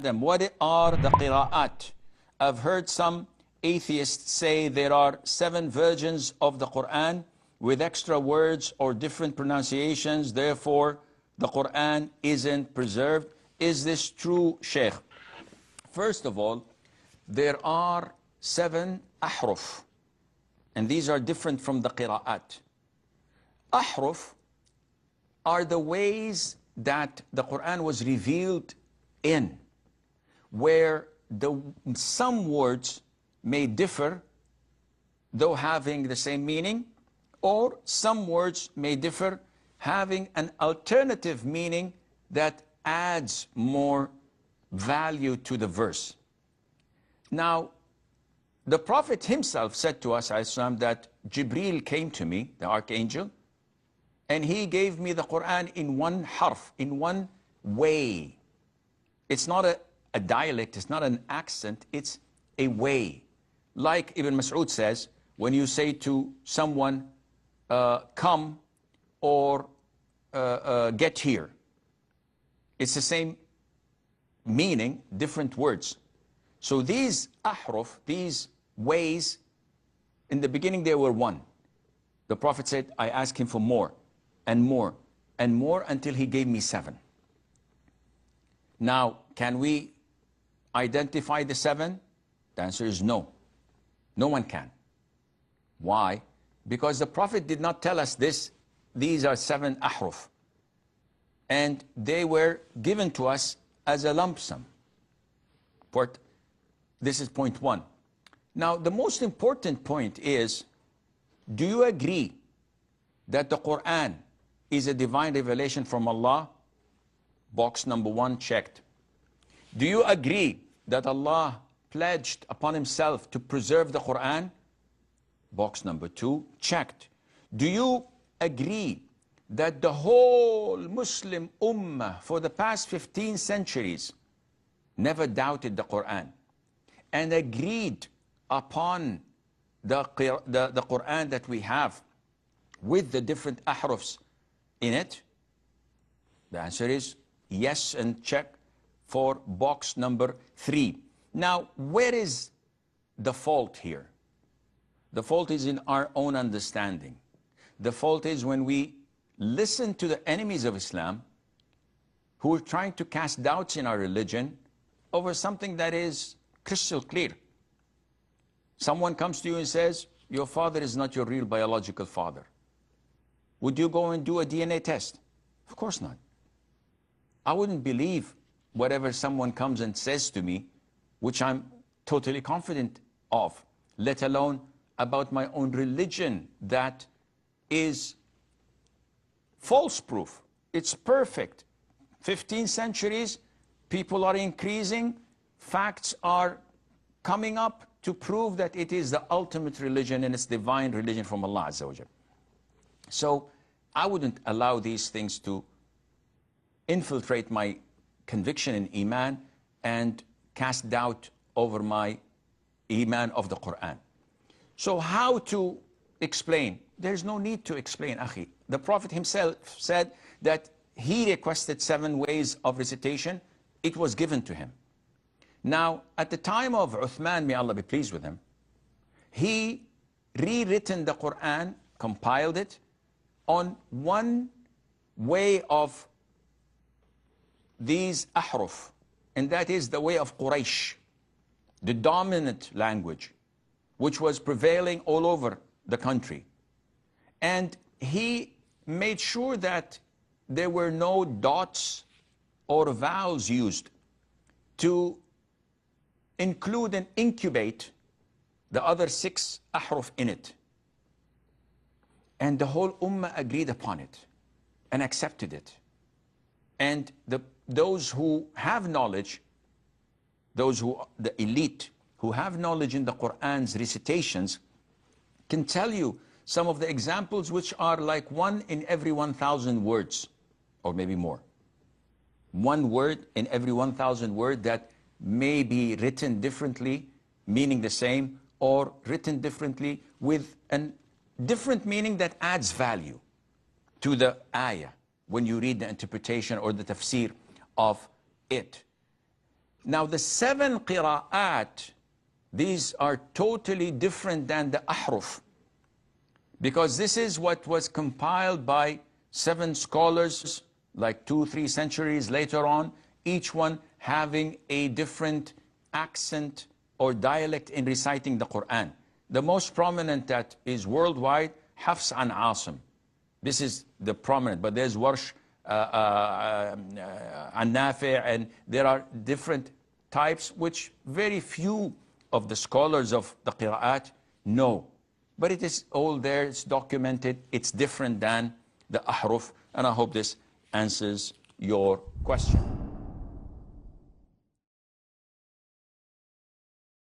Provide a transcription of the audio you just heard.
them, what are the qiraat? I've heard some atheists say there are 7 versions of the Quran with extra words or different pronunciations, therefore the Quran isn't preserved. Is this true, Sheikh? First of all, there are 7 ahruf, and these are different from the qiraat. Ahruf are the ways that the Quran was revealed in, where some words may differ, though having the same meaning, or some words may differ, having an alternative meaning that adds more value to the verse. Now, the Prophet himself said to us, ﷺ, that Jibreel came to me, the archangel, and he gave me the Quran in one harf, in one way. It's not a dialect, it's not an accent, it's a way. Like Ibn Mas'ud says, when you say to someone, come or get here, it's the same meaning, different words. So these ahruf, these ways, in the beginning they were one. The Prophet said, I asked him for more and more and more until he gave me 7. Now, can we identify the 7? The answer is no. No one can. Why? Because the Prophet did not tell us this. These are 7 ahruf. And they were given to us as a lump sum. This is point 1. Now, the most important point is, do you agree that the Quran is a divine revelation from Allah? Box number 1 checked. Do you agree that Allah pledged upon himself to preserve the Quran? Box number 2 checked. Do you agree that the whole Muslim ummah for the past 15 centuries never doubted the Quran and agreed upon the Quran that we have with the different ahrufs in it? The answer is yes, and check for box number 3. Now, where is the fault here? The fault is in our own understanding. The fault is when we listen to the enemies of Islam who are trying to cast doubts in our religion over something that is crystal clear. Someone comes to you and says, your father is not your real biological father. Would you go and do a DNA test? Of course not. I wouldn't believe whatever someone comes and says to me, which I'm totally confident of, let alone about my own religion that is false proof. It's perfect. 15 centuries, people are increasing, facts are coming up to prove that it is the ultimate religion and it's divine religion from Allah Azza wa Jal. So I wouldn't allow these things to infiltrate my conviction in Iman and cast doubt over my Iman of the Quran. So how to explain? There's no need to explain, Akhi. The Prophet himself said that he requested 7 ways of recitation. It was given to him. Now, at the time of Uthman, may Allah be pleased with him, he rewritten the Quran, compiled it on one way of these ahruf, and that is the way of Quraysh, the dominant language, which was prevailing all over the country. And he made sure that there were no dots or vowels used to include and incubate the other 6 ahruf in it. And the whole ummah agreed upon it and accepted it. And those who have knowledge, the elite who have knowledge in the Quran's recitations, can tell you some of the examples which are like 1 in every 1,000 words, or maybe more. 1 word in every 1,000 words that may be written differently, meaning the same, or written differently with a different meaning that adds value to the ayah when you read the interpretation or the tafsir of it. Now the 7 qira'at, these are totally different than the ahruf, because this is what was compiled by 7 scholars, like 2-3 centuries later on, each one having a different accent or dialect in reciting the Quran. The most prominent that is worldwide, Hafs and Asim. This is the prominent, but there's Warsh, and Nafi', and there are different types which very few of the scholars of the Qiraat know. But it is all there, it's documented, it's different than the Ahruf, and I hope this answers your question.